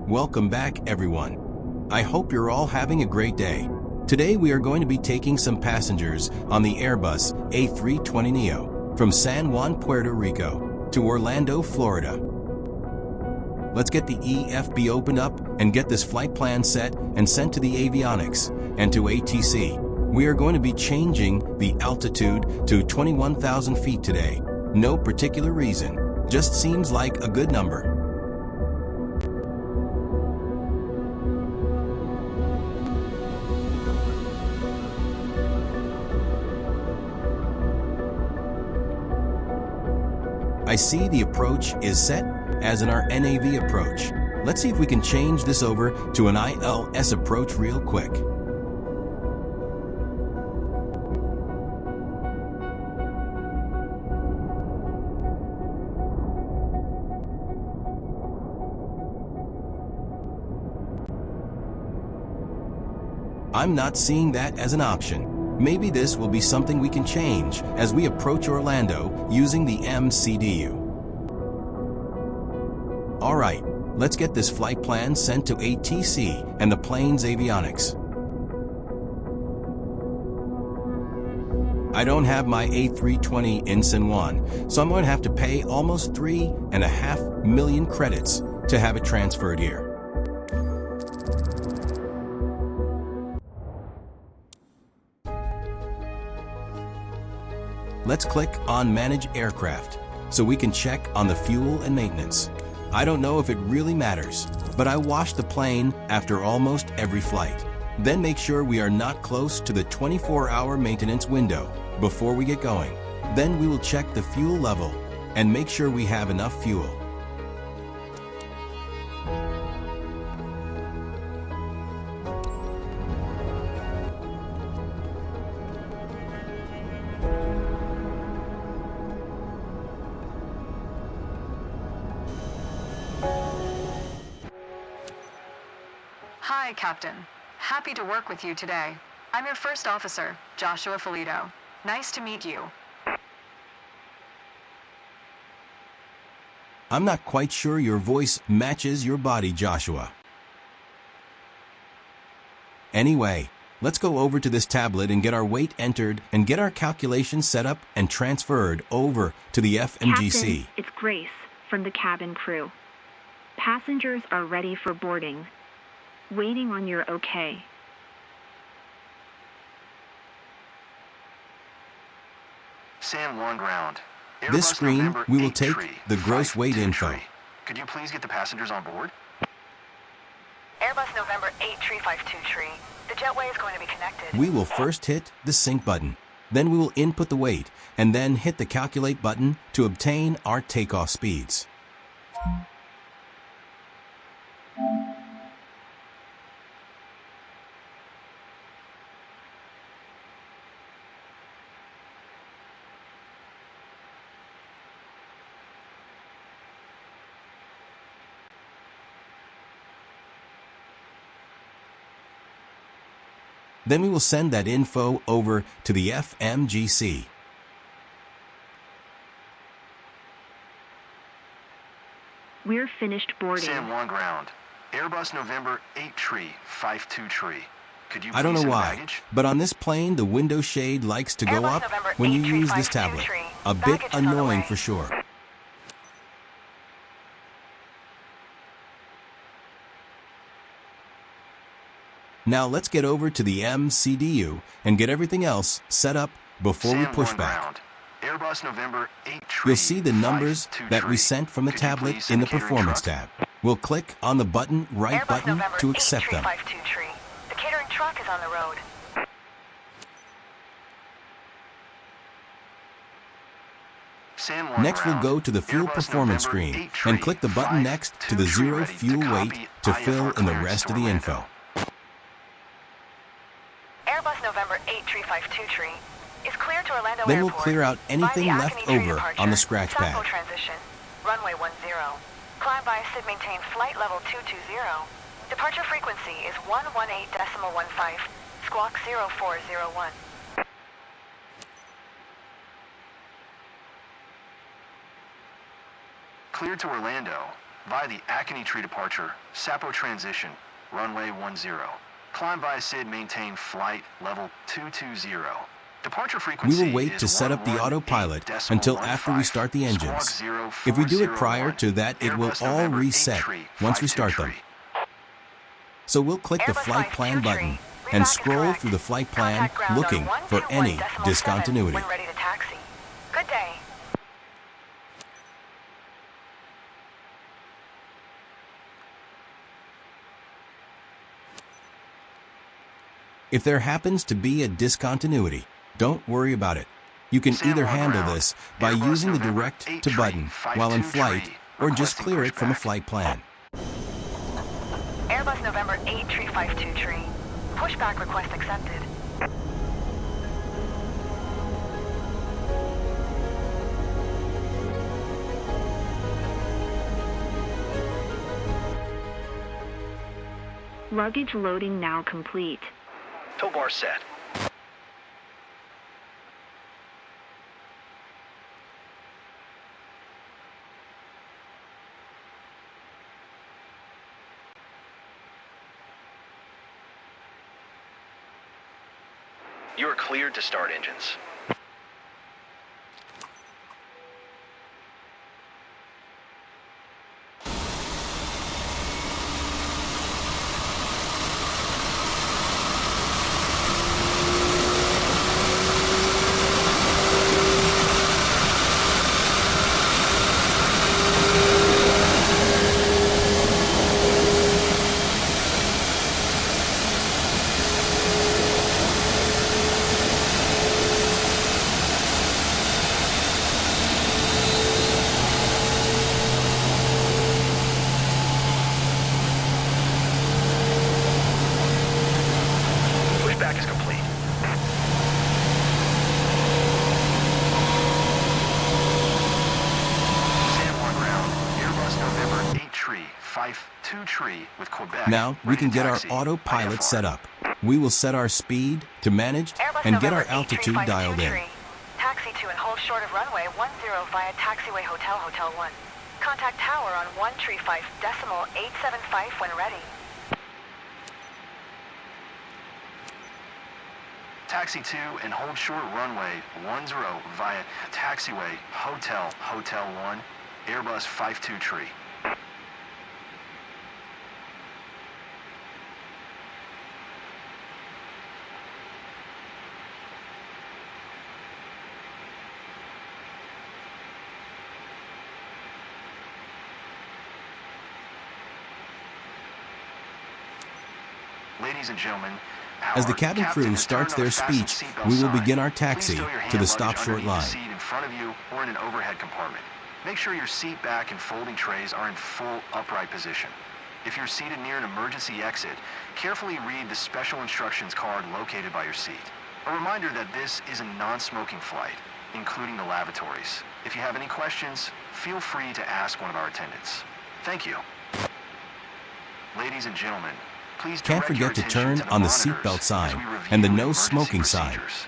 Welcome back, everyone. I hope you're all having a great day. Today we are going to be taking some passengers on the Airbus A320 Neo from San Juan, Puerto Rico to Orlando, Florida. Let's get the EFB opened up and get this flight plan set and sent to the avionics and to ATC. We are going to be changing the altitude to 21,000 feet today. No particular reason, just seems like a good number. I see the approach is set as in our NAV approach. Let's see if we can change this over to an ILS approach real quick. I'm not seeing that as an option. Maybe this will be something we can change as we approach Orlando using the MCDU. Alright, let's get this flight plan sent to ATC and the plane's avionics. I don't have my A320 in San Juan, so I'm going to have to pay almost 3.5 million credits to have it transferred here. Let's click on Manage Aircraft so we can check on the fuel and maintenance. I don't know if it really matters, but I wash the plane after almost every flight. Then make sure we are not close to the 24-hour maintenance window before we get going. Then we will check the fuel level and make sure we have enough fuel. Hi, Captain. Happy to work with you today. I'm your first officer, Joshua Felito. Nice to meet you. I'm not quite sure your voice matches your body, Joshua. Anyway, let's go over to this tablet and get our weight entered and get our calculations set up and transferred over to the FMGC. Captain, it's Grace from the cabin crew. Passengers are ready for boarding. Waiting on your okay. San Juan ground. This screen, November we will 8 take tree, the gross weight 52 info. tree. Could you please get the passengers on board? Airbus November 8352 tree. The jetway is going to be connected. We will first hit the sync button. Then we will input the weight and then hit the calculate button to obtain our takeoff speeds. Then we will send that info over to the FMGC. We're finished boarding. San Juan ground. Airbus November 8 tree, 52 tree. Could you please I don't know send why, baggage? but on this plane the window shade likes to go Airbus up November when you 8 tree, use this 52 tablet. tree. A bit Baggage is on the annoying way. for sure. Now let's get over to the MCDU and get everything else set up before we San push Juan back. ground. Airbus November 8 tree, You'll see the numbers 52 that we tree. sent from the Could you tablet please in send the a catering Performance truck? tab. We'll click on the right Airbus button November to 8 accept tree, them. 52 tree. The catering truck is on the road. San Juan Next we'll ground. go to the Fuel Airbus Performance November screen 8 tree, and click the button next to the 52 zero ready fuel to weight copy to IFR fill in the clearance rest to of the Orlando. info. Airbus November 8 tree, 52 tree is clear to Orlando Then we'll Airport. clear out anything Via the left Acme tree over departure, on the scratch Saco pad. transition, runway 10. Climb via SID maintain flight level 220. Departure frequency is 118.15, squawk 0401. Clear to Orlando. Via the A320 departure, Sapo transition, runway 10. Climb by SID, maintain flight level 220. Departure We frequency will wait to set up the autopilot until after we start the engines. If we do it prior to that, it will all reset once we start them. So we'll click the Flight Plan button and scroll through the flight plan looking for any discontinuity. When ready to taxi. Good day. If there happens to be a discontinuity, don't worry about it. You can San either Juan handle ground. this by Airbus using the November direct to 83 button while in 523 flight, or just requesting clear it from a pushback. flight plan. Airbus November 83523. Pushback request accepted. Luggage loading now complete. Tow bar set. You are cleared to start engines. Pushback is complete. San Juan ground, Airbus November 83523 with Quebec. Now we ready can to get our taxi. autopilot IFR. set up. We will set our speed to managed Airbus and get November our altitude dialed in. 83523. Taxi to and hold short of runway 10 via taxiway Hotel 1. Contact tower on 135.875 when ready. Taxi to and hold short runway 10 via taxiway Hotel 1, Airbus 523. Ladies and gentlemen, As the our cabin captain crew has starts turned their on the fasten speech, seatbelt we will sign. begin our Please taxi stow your to the hand stop luggage short underneath line. the seat in front of you or in an overhead compartment. Make sure your seat back and folding trays are in full upright position. If you're seated near an emergency exit, carefully read the special instructions card located by your seat. A reminder that this is a non-smoking flight, including the lavatories. If you have any questions, feel free to ask one of our attendants. Thank you. Ladies and gentlemen, please Can't direct your forget to attention turn to the on the monitors seatbelt as sign we review and the no emergency smoking sign. procedures.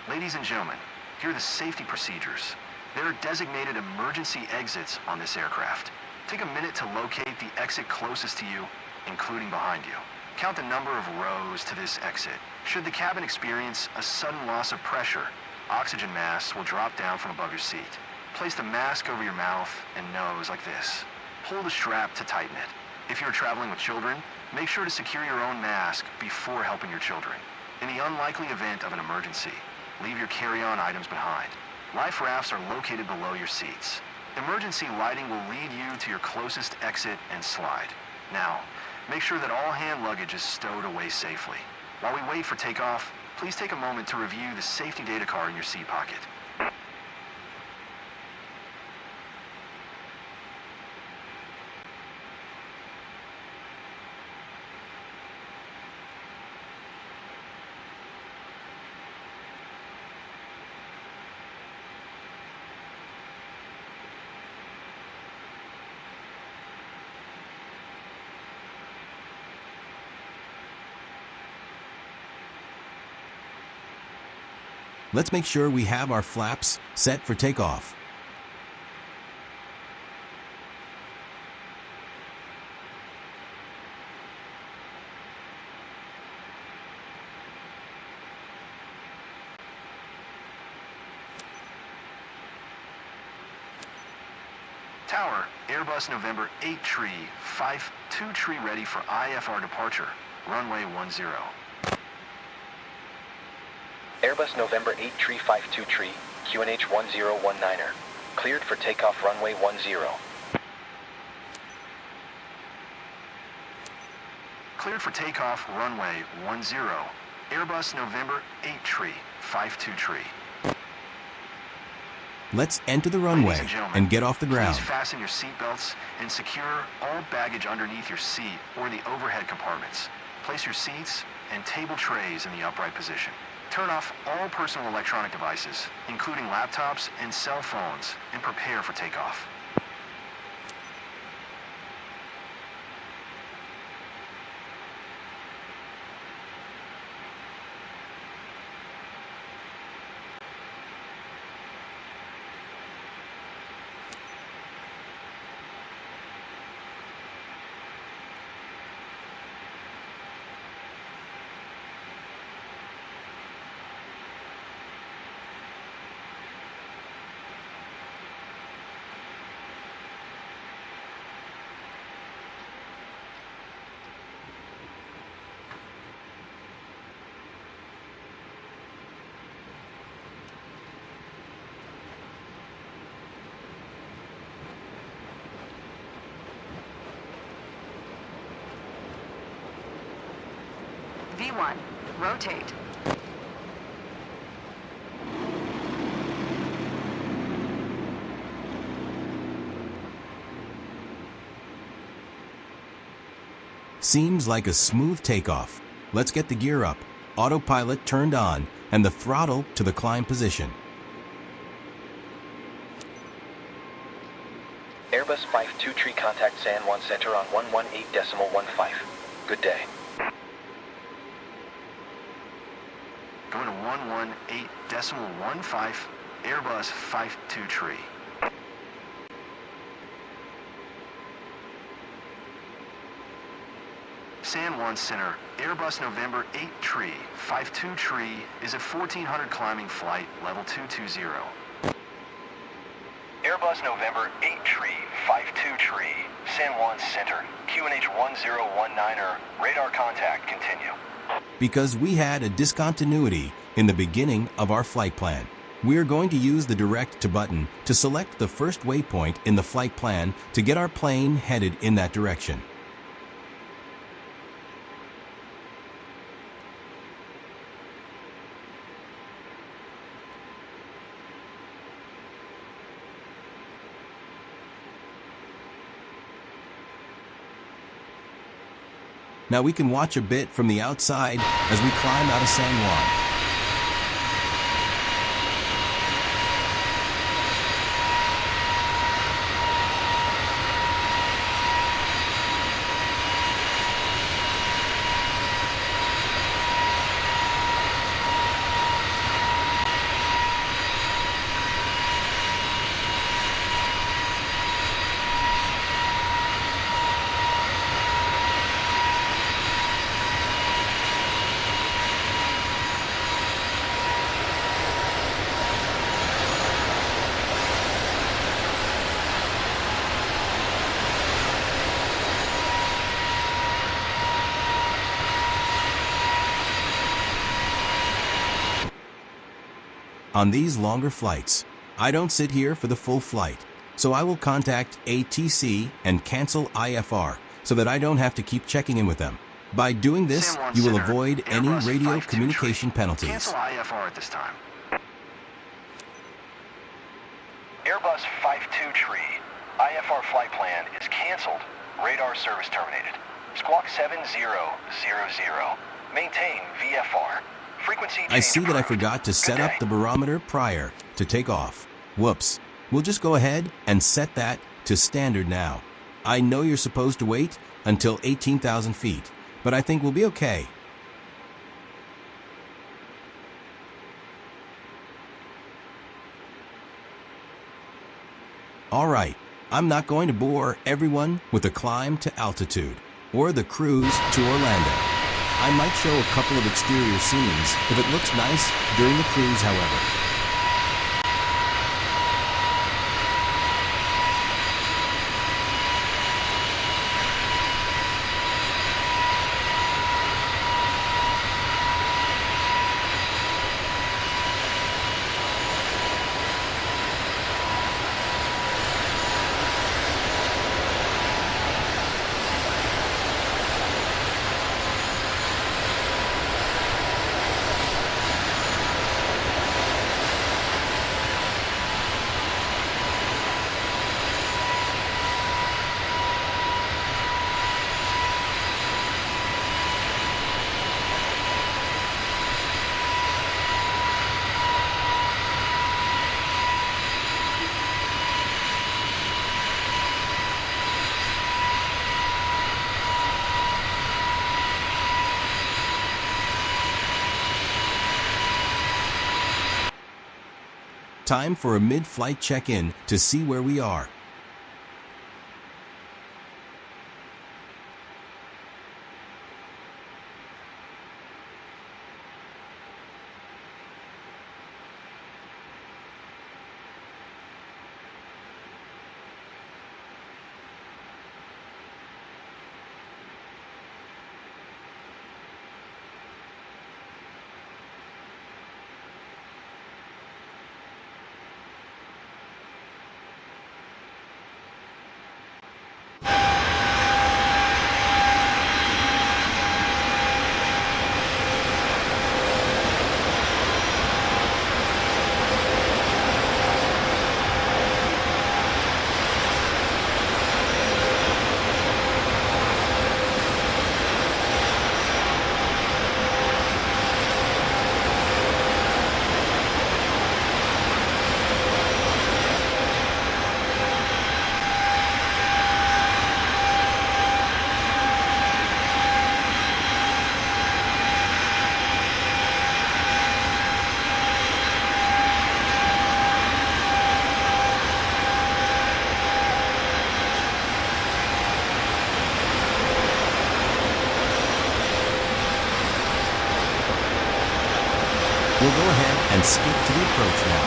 Ladies and gentlemen, here are the safety procedures. There are designated emergency exits on this aircraft. Take a minute to locate the exit closest to you, including behind you. Count the number of rows to this exit. Should the cabin experience a sudden loss of pressure, oxygen masks will drop down from above your seat. Place the mask over your mouth and nose like this. Pull the strap to tighten it. If you're traveling with children, make sure to secure your own mask before helping your children. In the unlikely event of an emergency, leave your carry-on items behind. Life rafts are located below your seats. Emergency lighting will lead you to your closest exit and slide. Now, make sure that all hand luggage is stowed away safely. While we wait for takeoff, please take a moment to review the safety data card in your seat pocket. Let's make sure we have our flaps set for takeoff. Tower, Airbus November 8 tree, 52 tree ready for IFR departure, runway 10. Airbus November 8 tree 52 tree, QNH 1019er. Cleared for takeoff runway 10. Cleared for takeoff runway 10. Airbus November 8 tree, 52 tree. Let's enter the runway Ladies and gentlemen, and get off the ground. Please fasten your seatbelts and secure all baggage underneath your seat or the overhead compartments. Place your seats and table trays in the upright position. Turn off all personal electronic devices, including laptops and cell phones, and prepare for takeoff. V1, rotate. Seems like a smooth takeoff. Let's get the gear up, autopilot turned on, and the throttle to the climb position. Airbus 52 tree contact San Juan Center on 118.15. Good day. Going to 118.15, Airbus 52 tree. San Juan Center, Airbus November 8 tree, 52 tree is a 1400 climbing flight, level 220. Airbus November 8 tree, 52 tree, San Juan Center, QNH 1019er, radar contact, continue. Because we had a discontinuity in the beginning of our flight plan, we are going to use the Direct to button to select the first waypoint in the flight plan to get our plane headed in that direction. Now we can watch a bit from the outside as we climb out of San Juan. On these longer flights, I don't sit here for the full flight, so I will contact ATC and cancel IFR so that I don't have to keep checking in with them. By doing this, you will avoid any radio communication penalties. Cancel IFR at this time. Airbus 52 tree, IFR flight plan is canceled. Radar service terminated. Squawk 7000. Maintain VFR. Frequency change I see that I approved. forgot to set Good up day. the barometer prior to take off. Whoops. We'll just go ahead and set that to standard now. I know you're supposed to wait until 18,000 feet, but I think we'll be okay. Alright, I'm not going to bore everyone with the climb to altitude or the cruise to Orlando. I might show a couple of exterior scenes if it looks nice during the cruise, however. Time for a mid-flight check-in to see where we are. We'll go ahead and skip to the approach now.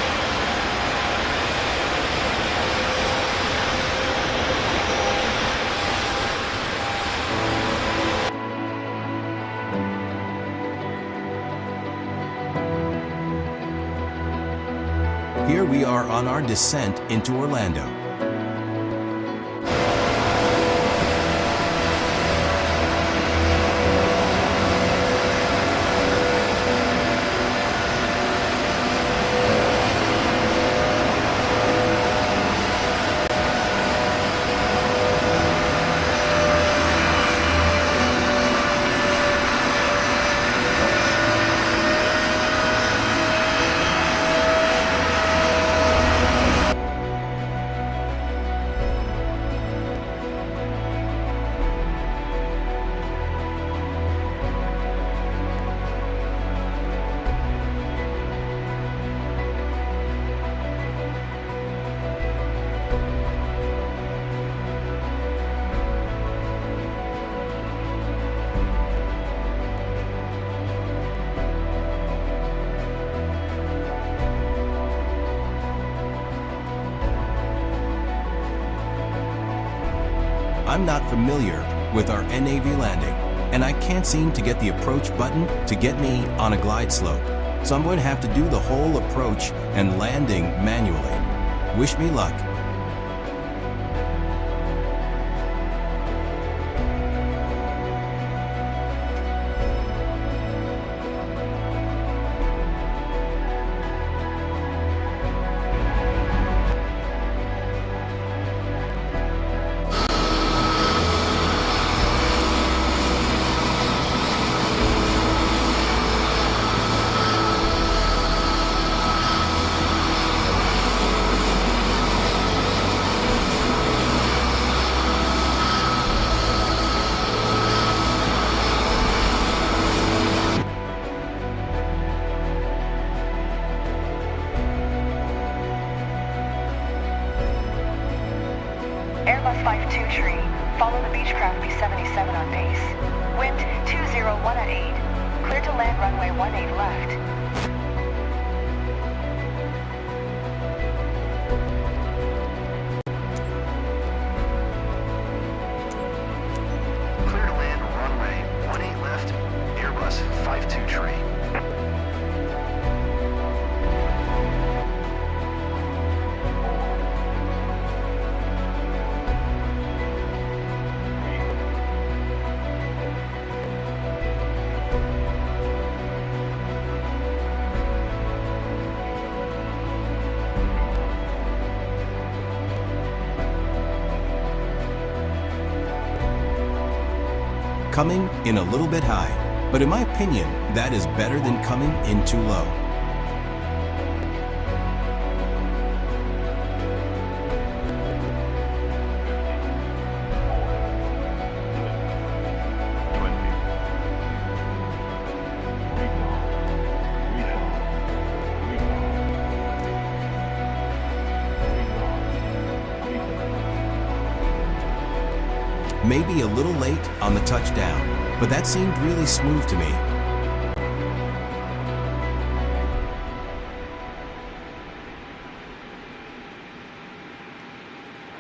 Here we are on our descent into Orlando. I'm not familiar with our NAV landing, and I can't seem to get the approach button to get me on a glide slope, so I'm going to have to do the whole approach and landing manually. Wish me luck. Airbus 52 follow the Beechcraft B-77 on base. Wind 201 at 8. Clear to land runway 18 left. Clear to land runway 18 left, Airbus 52 Coming in a little bit high, but in my opinion, that is better than coming in too low. Maybe a little late on the touchdown, but that seemed really smooth to me.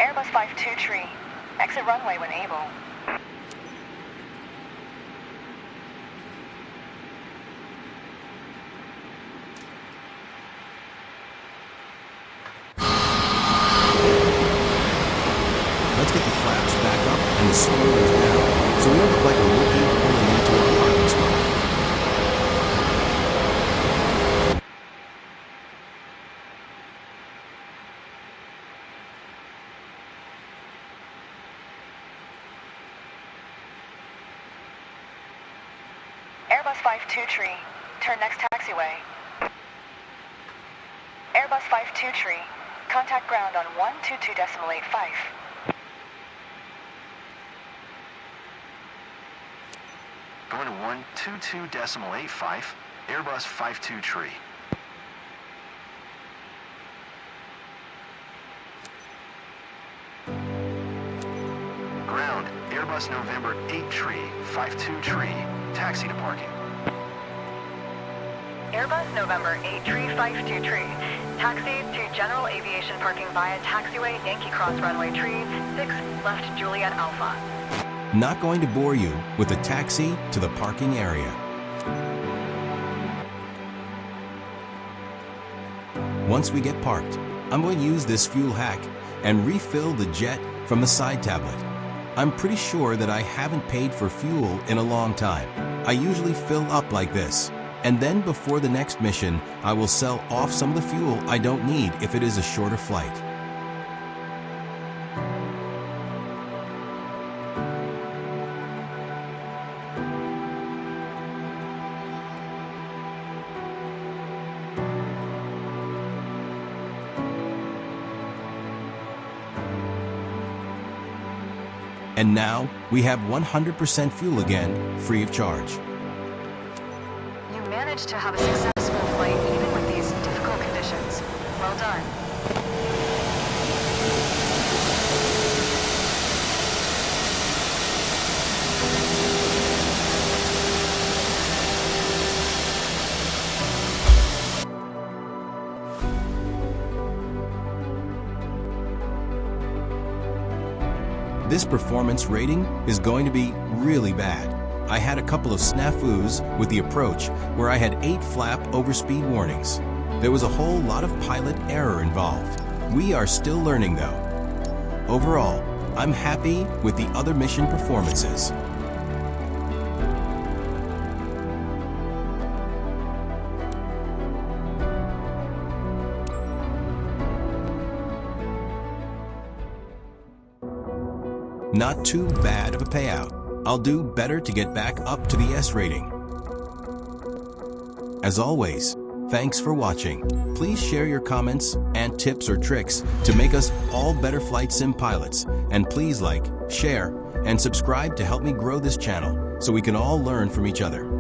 Airbus 52 tree. Exit runway when able. Let's get the flaps back up and the spoilers down, so we don't look like a rookie pulling into our parking spot. Airbus 52 tree. Turn next taxiway. Airbus 52 tree. Contact ground on 122.85. Going to 122.85, Airbus 52 tree. Ground, Airbus November 8 tree, 52 tree, taxi to parking. Airbus November 8 tree 52 tree. Taxi to general aviation parking via taxiway Yankee Cross runway tree 6 left Juliet Alpha. Not going to bore you with a taxi to the parking area. Once we get parked, I'm going to use this fuel hack and refill the jet from the side tablet. I'm pretty sure that I haven't paid for fuel in a long time. I usually fill up like this, and then before the next mission, I will sell off some of the fuel I don't need if it is a shorter flight. And now, we have 100% fuel again, free of charge. You managed to have a successful flight even with these difficult conditions. Well done. This performance rating is going to be really bad. I had a couple of snafus with the approach where I had 8 flap overspeed warnings. There was a whole lot of pilot error involved. We are still learning though. Overall, I'm happy with the other mission performances. Not too bad of a payout. I'll do better to get back up to the S rating. As always, thanks for watching. Please share your comments and tips or tricks to make us all better flight sim pilots. And please like, share, and subscribe to help me grow this channel so we can all learn from each other.